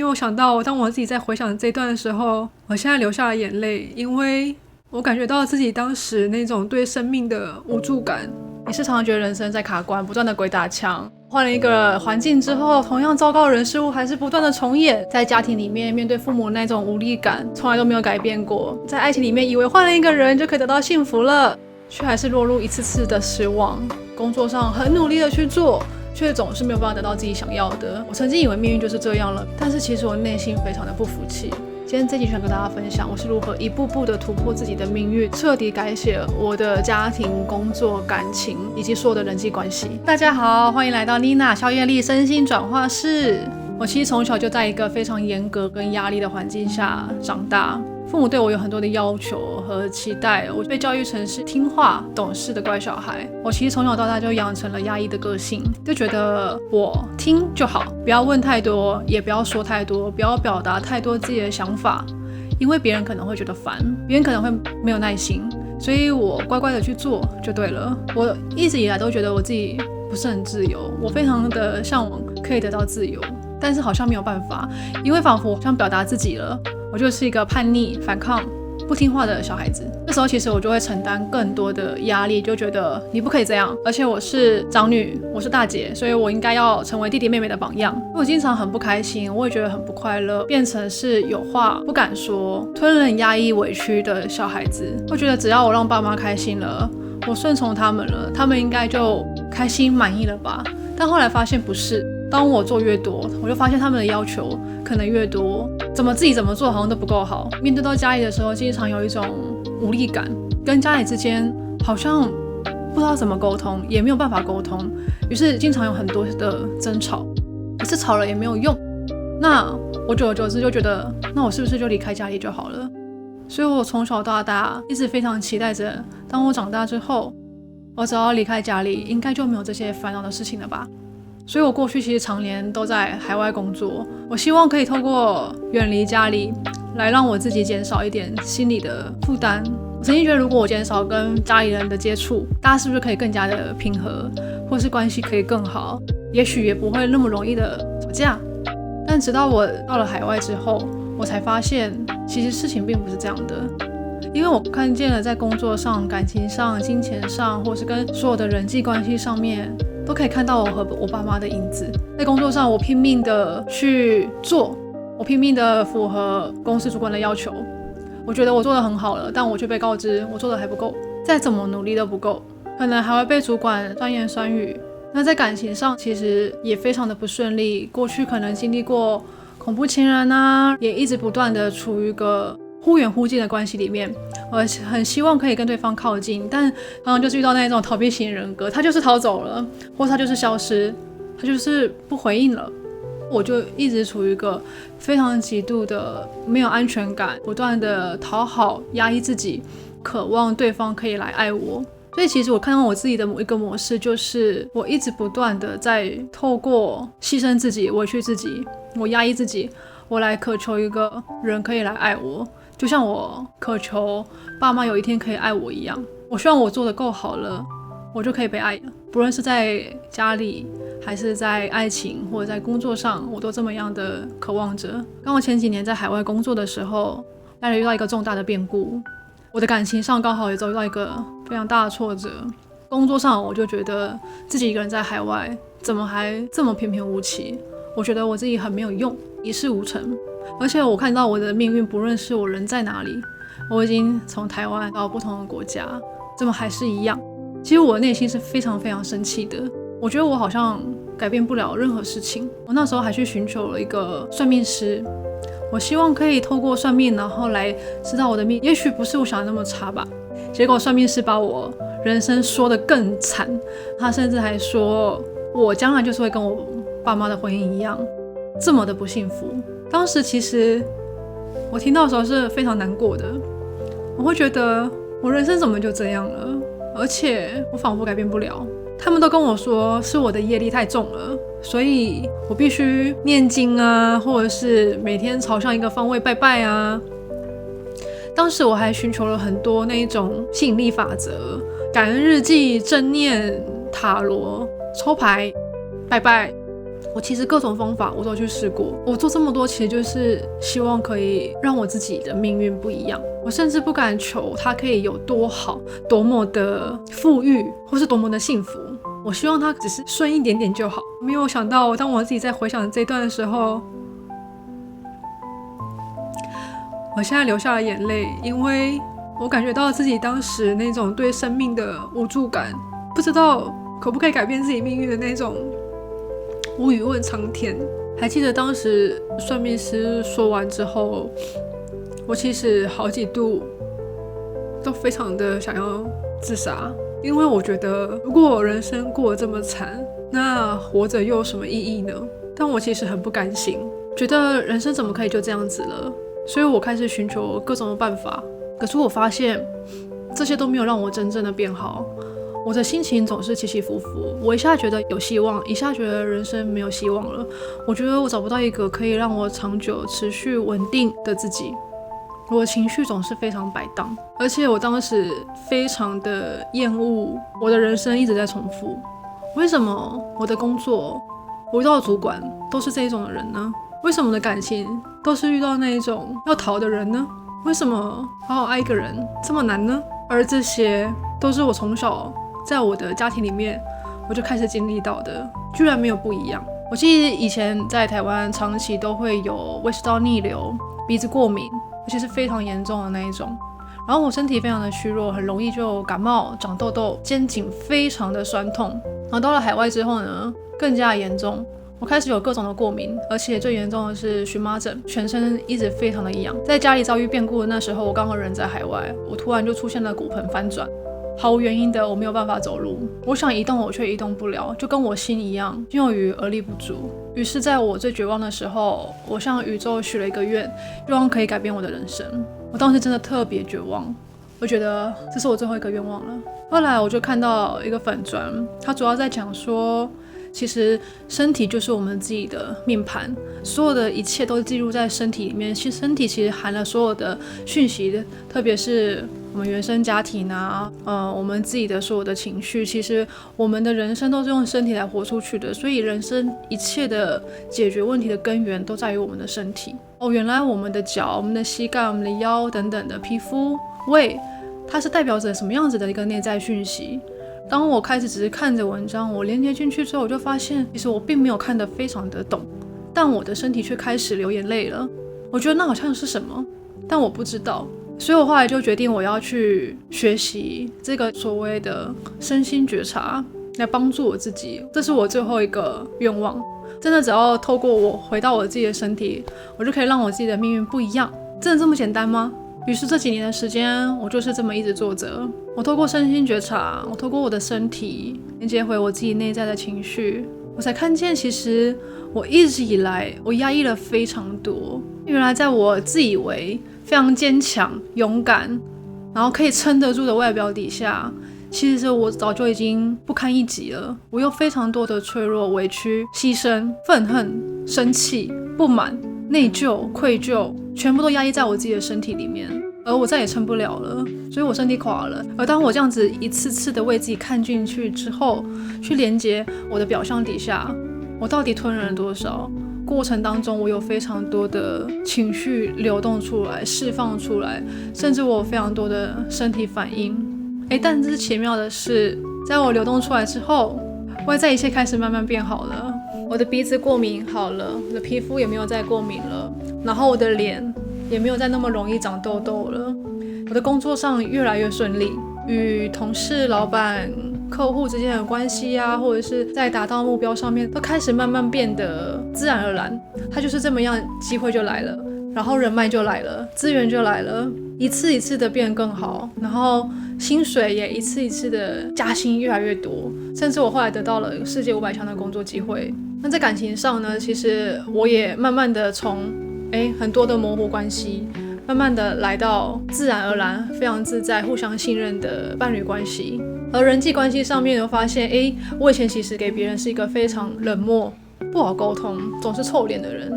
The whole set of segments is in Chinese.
为我想到当我自己在回想这段的时候，我现在流下了眼泪，因为我感觉到自己当时那种对生命的无助感。你是常常觉得人生在卡关，不断的鬼打墙，换了一个环境之后，同样糟糕的人事物还是不断的重演。在家庭里面面对父母那种无力感从来都没有改变过，在爱情里面以为换了一个人就可以得到幸福了，却还是落入一次次的失望。工作上很努力的去做，却总是没有办法得到自己想要的。我曾经以为命运就是这样了，但是其实我内心非常的不服气。今天这集想跟大家分享我是如何一步步的突破自己的命运，彻底改写我的家庭、工作、感情以及所有的人际关系。大家好，欢迎来到妮娜萧燕丽身心转化室。我其实从小就在一个非常严格跟压力的环境下长大，父母对我有很多的要求和期待，我被教育成是听话懂事的乖小孩。我其实从小到大就养成了压抑的个性，就觉得我听就好，不要问太多，也不要说太多，不要表达太多自己的想法，因为别人可能会觉得烦，别人可能会没有耐心，所以我乖乖的去做就对了。我一直以来都觉得我自己不是很自由，我非常的向往可以得到自由，但是好像没有办法，因为仿佛我想表达自己了，我就是一个叛逆、反抗、不听话的小孩子。那时候其实我就会承担更多的压力，就觉得你不可以这样，而且我是长女，我是大姐，所以我应该要成为弟弟妹妹的榜样。我经常很不开心，我也觉得很不快乐，变成是有话不敢说，吞忍压抑委屈的小孩子。我觉得只要我让爸妈开心了，我顺从他们了，他们应该就开心满意了吧。但后来发现不是，当我做越多，我就发现他们的要求可能越多，自己怎么做好像都不够好。面对到家里的时候，经常有一种无力感，跟家里之间好像不知道怎么沟通，也没有办法沟通，于是经常有很多的争吵，可是吵了也没有用。那我久而久之就觉得，那我是不是就离开家里就好了？所以我从小到大一直非常期待着，当我长大之后，我只要离开家里，应该就没有这些烦恼的事情了吧。所以我过去其实常年都在海外工作，我希望可以透过远离家里来让我自己减少一点心理的负担。我曾经觉得，如果我减少跟家里人的接触，大家是不是可以更加的平和，或是关系可以更好，也许也不会那么容易的吵架。但直到我到了海外之后，我才发现其实事情并不是这样的。因为我看见了在工作上、感情上、金钱上，或是跟所有的人际关系上面，都可以看到我和我爸妈的影子。在工作上，我拼命的去做，我拼命的符合公司主管的要求，我觉得我做得很好了，但我却被告知我做得还不够，再怎么努力都不够，可能还会被主管酸言酸语。那在感情上其实也非常的不顺利，过去可能经历过恐怖情人啊，也一直不断的处于一个忽远忽近的关系里面，我很希望可以跟对方靠近，但常常就是遇到那种逃避型人格，他就是逃走了，或他就是消失，他就是不回应了。我就一直处于一个非常极度的没有安全感，不断的讨好、压抑自己，渴望对方可以来爱我。所以其实我看到我自己的某一个模式，就是我一直不断的在透过牺牲自己、委屈自己、我压抑自己，我来渴求一个人可以来爱我，就像我渴求爸妈有一天可以爱我一样。我希望我做得够好了，我就可以被爱了。不论是在家里，还是在爱情，或者在工作上，我都这么样的渴望着。刚好前几年在海外工作的时候，遇到一个重大的变故，我的感情上刚好也遭遇到一个非常大的挫折。工作上我就觉得自己一个人在海外，怎么还这么平平无奇？我觉得我自己很没有用，一事无成。而且我看到我的命运，不论是我人在哪里，我已经从台湾到不同的国家，怎么还是一样？其实我内心是非常非常生气的，我觉得我好像改变不了任何事情。我那时候还去寻求了一个算命师，我希望可以透过算命，然后来知道我的命也许不是我想的那么差吧。结果算命师把我人生说得更惨，他甚至还说我将来就是会跟我爸妈的婚姻一样，这么的不幸福。当时其实我听到的时候是非常难过的，我会觉得我人生怎么就这样了，而且我仿佛改变不了。他们都跟我说是我的业力太重了，所以我必须念经啊，或者是每天朝向一个方位拜拜啊。当时我还寻求了很多那一种吸引力法则、感恩日记、正念、塔罗、抽牌、拜拜，我其实各种方法我都去试过，我做这么多其实就是希望可以让我自己的命运不一样。我甚至不敢求它可以有多好，多么的富裕，或是多么的幸福，我希望它只是顺一点点就好。没有想到当我自己在回想这段的时候，我现在流下了眼泪，因为我感觉到自己当时那种对生命的无助感，不知道可不可以改变自己命运的那种无语问苍天。还记得当时算命师说完之后，我其实好几度都非常的想要自杀，因为我觉得如果我人生过得这么惨，那活着又有什么意义呢？但我其实很不甘心，觉得人生怎么可以就这样子了，所以我开始寻求各种的办法。可是我发现这些都没有让我真正的变好，我的心情总是起起伏伏，我一下觉得有希望，一下觉得人生没有希望了。我觉得我找不到一个可以让我长久持续稳定的自己，我的情绪总是非常摆荡，而且我当时非常的厌恶我的人生一直在重复。为什么我的工作我遇到的主管都是这一种的人呢？为什么我的感情都是遇到那一种要逃的人呢？为什么好好爱一个人这么难呢？而这些都是我从小在我的家庭里面我就开始经历到的，居然没有不一样。我记得以前在台湾长期都会有胃食道逆流、鼻子过敏，而且是非常严重的那一种。然后我身体非常的虚弱，很容易就感冒、长痘痘，肩颈非常的酸痛。然后到了海外之后呢，更加严重。我开始有各种的过敏，而且最严重的是荨麻疹，全身一直非常的痒。在家里遭遇变故的那时候，我刚好人在海外，我突然就出现了骨盆翻转，毫无原因的我没有办法走路，我想移动我却移动不了，就跟我心一样，心有余而力不足。于是在我最绝望的时候，我向宇宙许了一个愿，希望可以改变我的人生。我当时真的特别绝望，我觉得这是我最后一个愿望了。后来我就看到一个粉专，它主要在讲说，其实身体就是我们自己的命盘，所有的一切都记录在身体里面。其实身体其实含了所有的讯息的，特别是我们原生家庭啊，我们自己的所有的情绪，其实我们的人生都是用身体来活出去的。所以人生一切的解决问题的根源都在于我们的身体。原来我们的脚、我们的膝盖、我们的腰等等的皮肤、胃，它是代表着什么样子的一个内在讯息。当我开始只是看着文章，我连接进去之后，我就发现其实我并没有看得非常的懂，但我的身体却开始流眼泪了。我觉得那好像是什么，但我不知道。所以我后来就决定我要去学习这个所谓的身心觉察，来帮助我自己。这是我最后一个愿望，真的只要透过我回到我自己的身体，我就可以让我自己的命运不一样。真的这么简单吗？于是这几年的时间，我就是这么一直做着。我透过身心觉察，我透过我的身体连接回我自己内在的情绪，我才看见其实我一直以来我压抑了非常多。原来在我自以为非常坚强、勇敢，然后可以撑得住的外表底下，其实我早就已经不堪一击了。我有非常多的脆弱、委屈、牺牲、愤恨、生气、不满、内疚、愧疚，全部都压抑在我自己的身体里面，而我再也撑不了了，所以我身体垮了。而当我这样子一次次的为自己看进去之后，去连接我的表象底下，我到底吞忍了多少？过程当中我有非常多的情绪流动出来、释放出来，甚至我有非常多的身体反应。但这是奇妙的是，在我流动出来之后，外在一切开始慢慢变好了。我的鼻子过敏好了，我的皮肤也没有再过敏了，然后我的脸也没有再那么容易长痘痘了。我的工作上越来越顺利，与同事、老板、客户之间的关系啊，或者是在达到目标上面，都开始慢慢变得自然而然。它就是这么样，机会就来了，然后人脉就来了，资源就来了，一次一次的变更好，然后薪水也一次一次的加薪越来越多，甚至我后来得到了世界500强的工作机会。那在感情上呢，其实我也慢慢的从很多的模糊关系，慢慢的来到自然而然、非常自在、互相信任的伴侣关系。而人际关系上面，我发现我以前其实给别人是一个非常冷漠、不好沟通、总是臭脸的人。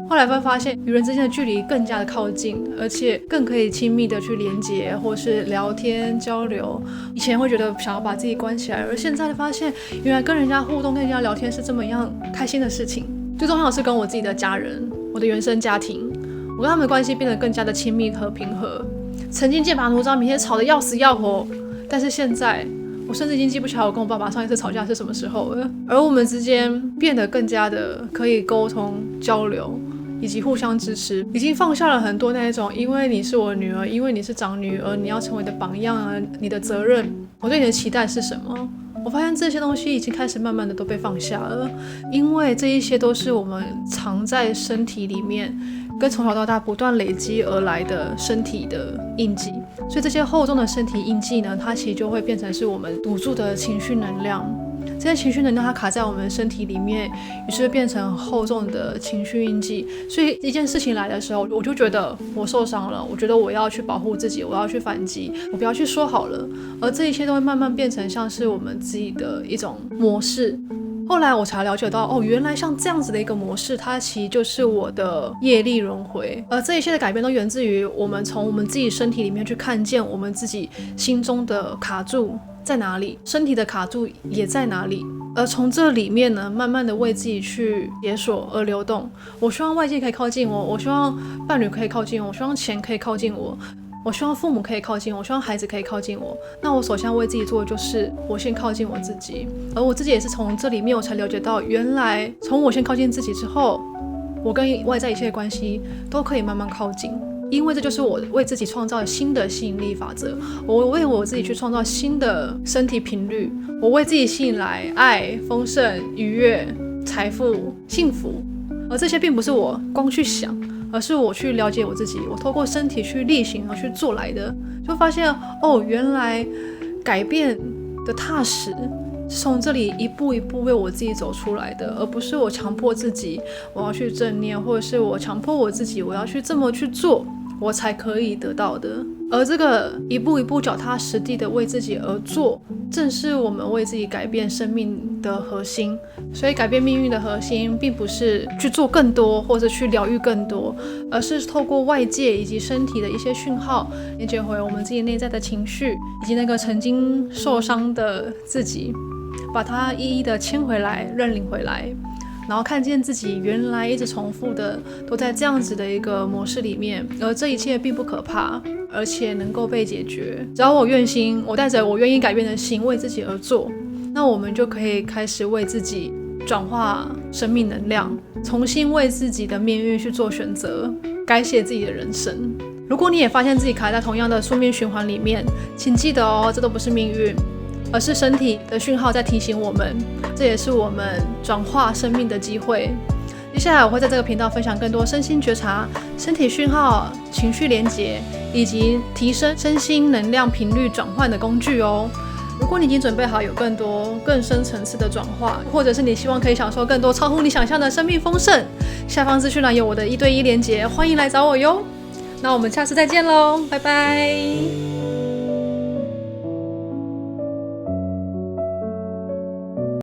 后来会发现与人之间的距离更加的靠近，而且更可以亲密的去连接或是聊天交流。以前会觉得想要把自己关起来，而现在发现原来跟人家互动跟人家聊天是这么样开心的事情。最重要的是跟我自己的家人，我的原生家庭，我跟他们的关系变得更加的亲密和平和。曾经剑拔弩张，每天吵得要死要活，但是现在我甚至已经记不起来我跟我爸爸上一次吵架是什么时候了。而我们之间变得更加的可以沟通交流以及互相支持，已经放下了很多那一种因为你是我女儿，因为你是长女儿，你要成为的榜样啊，你的责任，我对你的期待是什么。我发现这些东西已经开始慢慢的都被放下了，因为这一些都是我们藏在身体里面跟从小到大不断累积而来的身体的印记，所以这些厚重的身体印记呢，它其实就会变成是我们堵住的情绪能量。这些情绪能量它卡在我们身体里面，于是变成厚重的情绪印记。所以一件事情来的时候，我就觉得我受伤了，我觉得我要去保护自己，我要去反击，我不要去说好了。而这一切都会慢慢变成像是我们自己的一种模式。后来我才了解到，原来像这样子的一个模式，它其实就是我的业力轮回。而这一切的改变都源自于我们从我们自己身体里面去看见我们自己心中的卡住在哪里，身体的卡住也在哪里，而从这里面呢，慢慢的为自己去解锁而流动。我希望外界可以靠近我，我希望伴侣可以靠近我，我希望钱可以靠近我，我希望父母可以靠近我，我希望孩子可以靠近我。那我首先为自己做的就是我先靠近我自己，而我自己也是从这里面我才了解到，原来从我先靠近自己之后，我跟外在一切的关系都可以慢慢靠近。因为这就是我为自己创造新的吸引力法则，我为我自己去创造新的身体频率，我为自己吸引来爱、丰盛、愉悦、财富、幸福。而这些并不是我光去想，而是我去了解我自己，我透过身体去力行而去做来的。就发现原来改变的踏实是从这里一步一步为我自己走出来的，而不是我强迫自己我要去正念，或者是我强迫我自己我要去这么去做我才可以得到的。而这个一步一步脚踏实地的为自己而做，正是我们为自己改变生命的核心。所以改变命运的核心并不是去做更多或者去疗愈更多，而是透过外界以及身体的一些讯号，连接回我们自己内在的情绪，以及那个曾经受伤的自己，把它一一的牵回来，认领回来，然后看见自己原来一直重复的都在这样子的一个模式里面，而这一切并不可怕，而且能够被解决。只要我愿心，我带着我愿意改变的心为自己而做，那我们就可以开始为自己转化生命能量，重新为自己的命运去做选择，改写自己的人生。如果你也发现自己卡在同样的宿命循环里面，请记得这都不是命运，而是身体的讯号在提醒我们，这也是我们转化生命的机会。接下来我会在这个频道分享更多身心觉察、身体讯号、情绪连结以及提升身心能量频率转换的工具哦。如果你已经准备好有更多更深层次的转化，或者是你希望可以享受更多超乎你想象的生命丰盛，下方资讯栏有我的1对1连结，欢迎来找我哟。那我们下次再见喽，拜拜。